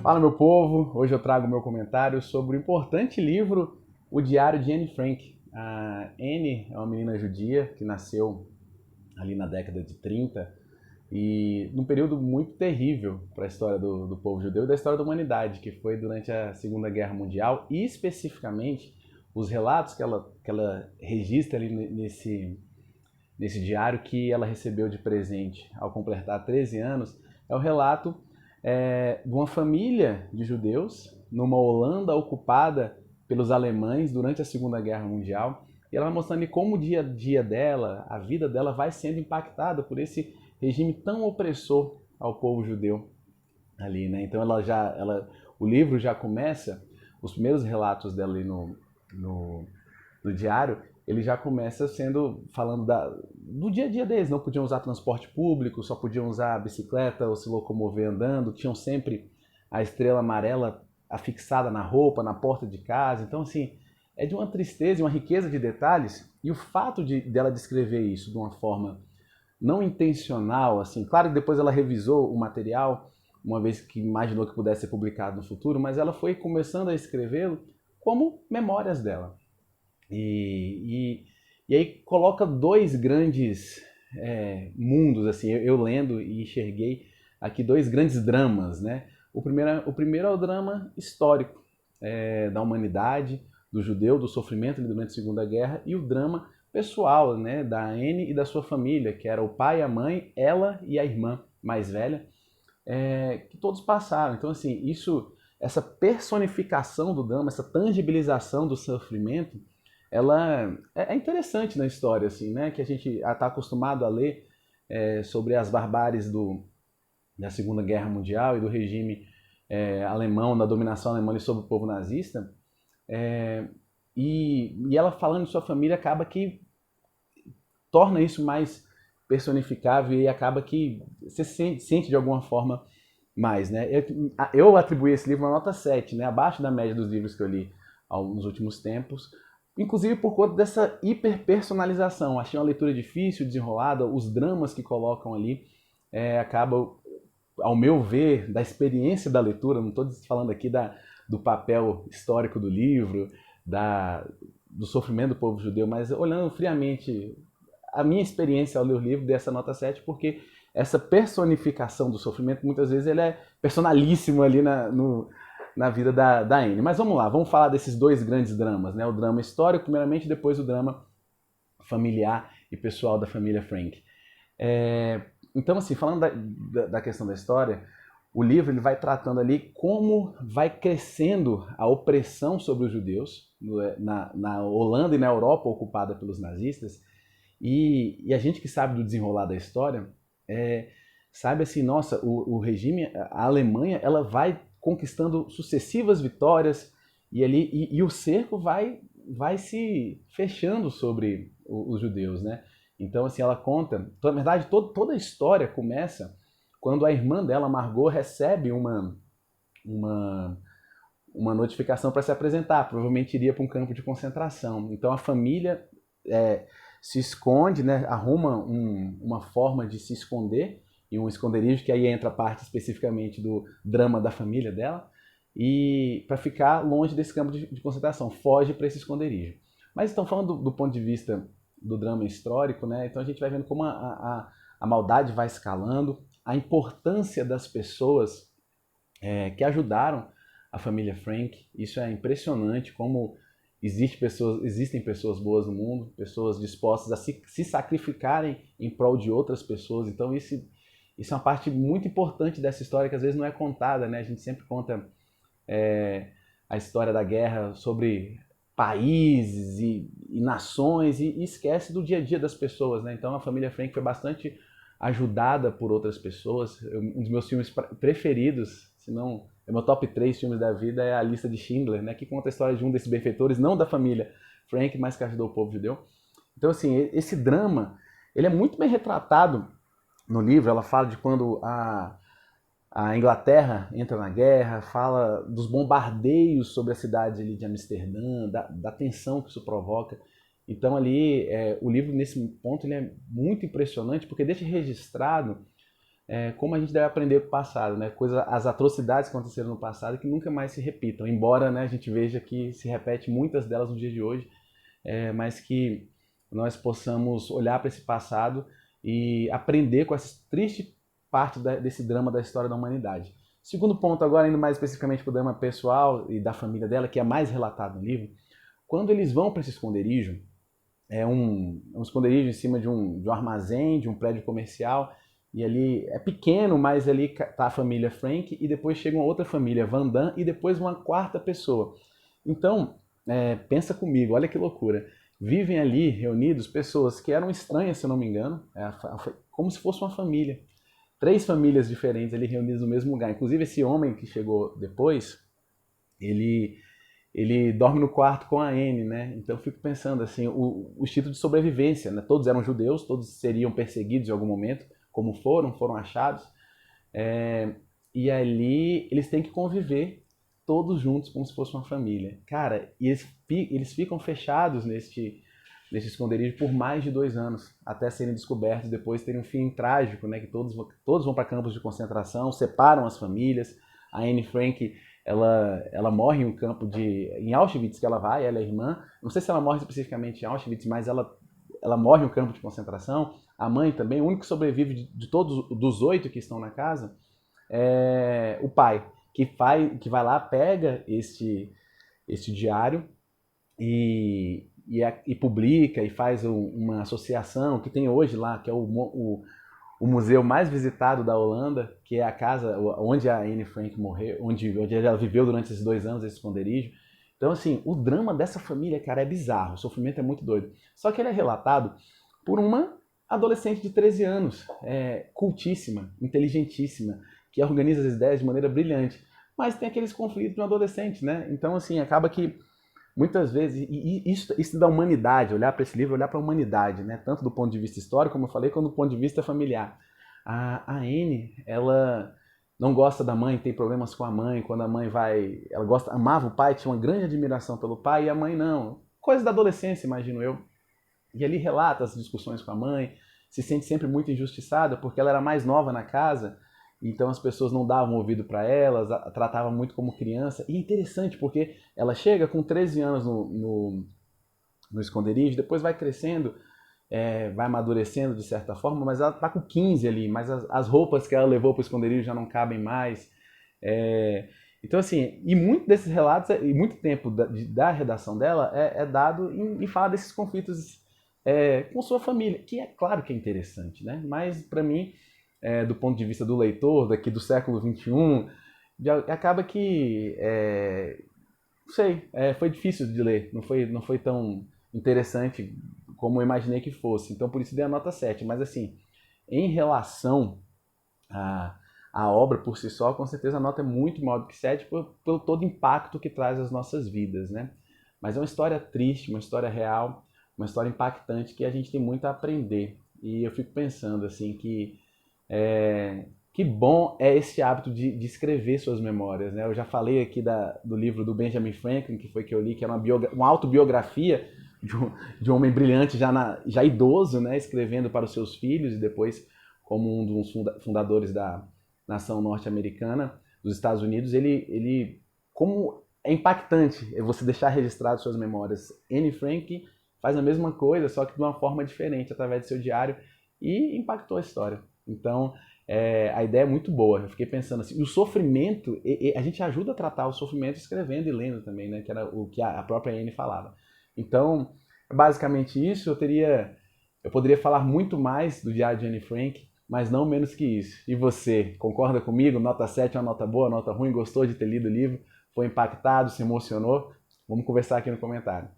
Fala, meu povo! Hoje eu trago meu comentário sobre o importante livro O Diário de Anne Frank. A Anne é uma menina judia que nasceu ali na década de 30 e num período muito terrível para a história do povo judeu e da história da humanidade, que foi durante a Segunda Guerra Mundial, e especificamente os relatos que ela registra ali nesse diário que ela recebeu de presente ao completar 13 anos. É o relato de uma família de judeus numa Holanda ocupada pelos alemães durante a Segunda Guerra Mundial. E ela vai mostrando como o dia a dia dela, a vida dela vai sendo impactada por esse regime tão opressor ao povo judeu ali, né? Então o livro já começa, os primeiros relatos dela ali no diário, ele já começa falando do dia a dia deles. Não podiam usar transporte público, só podiam usar bicicleta ou se locomover andando, tinham sempre a estrela amarela afixada na roupa, na porta de casa. Então, assim, é de uma tristeza e uma riqueza de detalhes, e o fato dela descrever isso de uma forma não intencional, assim, claro que depois ela revisou o material, uma vez que imaginou que pudesse ser publicado no futuro, mas ela foi começando a escrevê-lo como memórias dela. E aí coloca dois grandes mundos, assim, eu lendo e enxerguei aqui dois grandes dramas, né? O primeiro é o drama histórico da humanidade, do judeu, do sofrimento durante a Segunda Guerra, e o drama pessoal, né, da Anne e da sua família, que era o pai, a mãe, ela e a irmã mais velha, que todos passaram. Então, assim, essa personificação do drama, essa tangibilização do sofrimento, ela é interessante na história, assim, né? Que a gente está acostumado a ler sobre as barbáries da Segunda Guerra Mundial e do regime alemão, da dominação alemã sobre o povo nazista. E ela falando de sua família acaba que torna isso mais personificável e acaba que você sente de alguma forma mais, né? Eu atribuí esse livro uma nota 7, né? Abaixo da média dos livros que eu li nos últimos tempos, inclusive por conta dessa hiperpersonalização. Achei uma leitura difícil, desenrolada, os dramas que colocam ali acabam, ao meu ver, da experiência da leitura, não estou falando aqui do papel histórico do livro, do sofrimento do povo judeu, mas olhando friamente a minha experiência ao ler o livro, dessa nota 7, porque essa personificação do sofrimento, muitas vezes, ele é personalíssimo ali na vida da Anne. Mas vamos lá, vamos falar desses dois grandes dramas, né? O drama histórico, primeiramente, depois o drama familiar e pessoal da família Frank. Então, assim, falando da questão da história, o livro ele vai tratando ali como vai crescendo a opressão sobre os judeus na Holanda e na Europa ocupada pelos nazistas. E a gente que sabe do desenrolar da história, sabe assim, nossa, o regime, a Alemanha, ela vai conquistando sucessivas vitórias e o cerco vai se fechando sobre os judeus, né? Então, assim, ela conta, na verdade, toda a história começa quando a irmã dela, Margot, recebe uma notificação para se apresentar. Provavelmente iria para um campo de concentração. Então a família se esconde, né? Arruma uma forma de se esconder em um esconderijo, que aí entra a parte especificamente do drama da família dela, e para ficar longe desse campo de concentração, foge para esse esconderijo. Mas estão falando do ponto de vista do drama histórico, né? Então a gente vai vendo como a maldade vai escalando, a importância das pessoas que ajudaram a família Frank. Isso é impressionante, como existem pessoas boas no mundo, pessoas dispostas a se sacrificarem em prol de outras pessoas. Então isso é uma parte muito importante dessa história que às vezes não é contada, né? A gente sempre conta a história da guerra sobre países e nações e esquece do dia a dia das pessoas, né? Então a família Frank foi bastante ajudada por outras pessoas. Um dos meus filmes preferidos, se não é meu top 3 filmes da vida, é A Lista de Schindler, né? Que conta a história de um desses benfeitores, não da família Frank, mas que ajudou o povo judeu. Então, assim, esse drama, ele é muito bem retratado no livro. Ela fala de quando a Inglaterra entra na guerra, fala dos bombardeios sobre a cidade ali de Amsterdã, da tensão que isso provoca. Então ali, o livro nesse ponto ele é muito impressionante, porque deixa registrado como a gente deve aprender com o passado, né? As atrocidades que aconteceram no passado que nunca mais se repitam, embora, né, a gente veja que se repete muitas delas no dia de hoje, mas que nós possamos olhar para esse passado e aprender com essa triste parte desse drama da história da humanidade. Segundo ponto, agora indo mais especificamente para o drama pessoal e da família dela, que é mais relatado no livro, quando eles vão para esse esconderijo, um esconderijo em cima de um armazém, de um prédio comercial, e ali é pequeno, mas ali está a família Frank, e depois chega uma outra família, Van Damme, e depois uma quarta pessoa. Então, pensa comigo, olha que loucura. Vivem ali reunidos pessoas que eram estranhas, se eu não me engano, como se fosse uma família. 3 famílias diferentes ali reunidas no mesmo lugar. Inclusive esse homem que chegou depois, ele dorme no quarto com a Anne, né? Então eu fico pensando assim, o instinto de sobrevivência, né? Todos eram judeus, todos seriam perseguidos em algum momento, como foram achados. E ali eles têm que conviver todos juntos como se fosse uma família. Cara, e eles ficam fechados nesse esconderijo por mais de 2 anos, até serem descobertos, depois terem um fim trágico, né? Que todos vão para campos de concentração, separam as famílias. A Anne Frank, ela morre em um campo em Auschwitz, que ela é irmã. Não sei se ela morre especificamente em Auschwitz, mas ela morre em um campo de concentração. A mãe também, o único que sobrevive de todos, dos 8 que estão na casa, é o pai, que vai lá, pega este diário e publica e faz uma associação que tem hoje lá, que é o museu mais visitado da Holanda, que é a casa onde a Anne Frank morreu, onde ela viveu durante esses 2 anos, esse esconderijo. Então, assim, o drama dessa família, cara, é bizarro, o sofrimento é muito doido. Só que ele é relatado por uma adolescente de 13 anos, cultíssima, inteligentíssima, que organiza as ideias de maneira brilhante, mas tem aqueles conflitos de um adolescente, né? Então, assim, acaba que muitas vezes, e isso da humanidade, olhar para esse livro, olhar para a humanidade, né? Tanto do ponto de vista histórico, como eu falei, quanto do ponto de vista familiar. A Anne, ela não gosta da mãe, tem problemas com a mãe, quando a mãe vai... Ela amava o pai, tinha uma grande admiração pelo pai, e a mãe não. Coisa da adolescência, imagino eu. E ali relata as discussões com a mãe, se sente sempre muito injustiçada, porque ela era mais nova na casa, então as pessoas não davam ouvido para ela, a tratavam muito como criança. E é interessante porque ela chega com 13 anos no esconderijo, depois vai crescendo, vai amadurecendo de certa forma, mas ela está com 15 ali, mas as roupas que ela levou para o esconderijo já não cabem mais. Então, assim, e muito desses relatos, e muito tempo da redação dela é dado em falar desses conflitos com sua família, que é claro que é interessante, né? Mas, para mim, do ponto de vista do leitor, daqui do século XXI, acaba que, não sei, foi difícil de ler, não foi tão interessante como eu imaginei que fosse, então por isso dei a nota 7, mas assim, em relação a obra por si só, com certeza a nota é muito maior do que 7 pelo todo o impacto que traz às nossas vidas, né? Mas é uma história triste, uma história real, uma história impactante que a gente tem muito a aprender. E eu fico pensando assim que bom é esse hábito de escrever suas memórias, né? Eu já falei aqui do livro do Benjamin Franklin, que foi que eu li, que era uma autobiografia de um homem brilhante já idoso, né? Escrevendo para os seus filhos e depois como um dos fundadores da nação norte-americana, dos Estados Unidos. Como é impactante você deixar registrado suas memórias. Anne Frank faz a mesma coisa, só que de uma forma diferente, através do seu diário, e impactou a história. Então, a ideia é muito boa. Eu fiquei pensando assim, o sofrimento, a gente ajuda a tratar o sofrimento escrevendo e lendo também, né? Que era o que a própria Anne falava. Então, basicamente isso. Eu poderia falar muito mais do Diário de Anne Frank, mas não menos que isso. E você, concorda comigo? Nota 7 é uma nota boa, nota ruim? Gostou de ter lido o livro? Foi impactado, se emocionou? Vamos conversar aqui no comentário.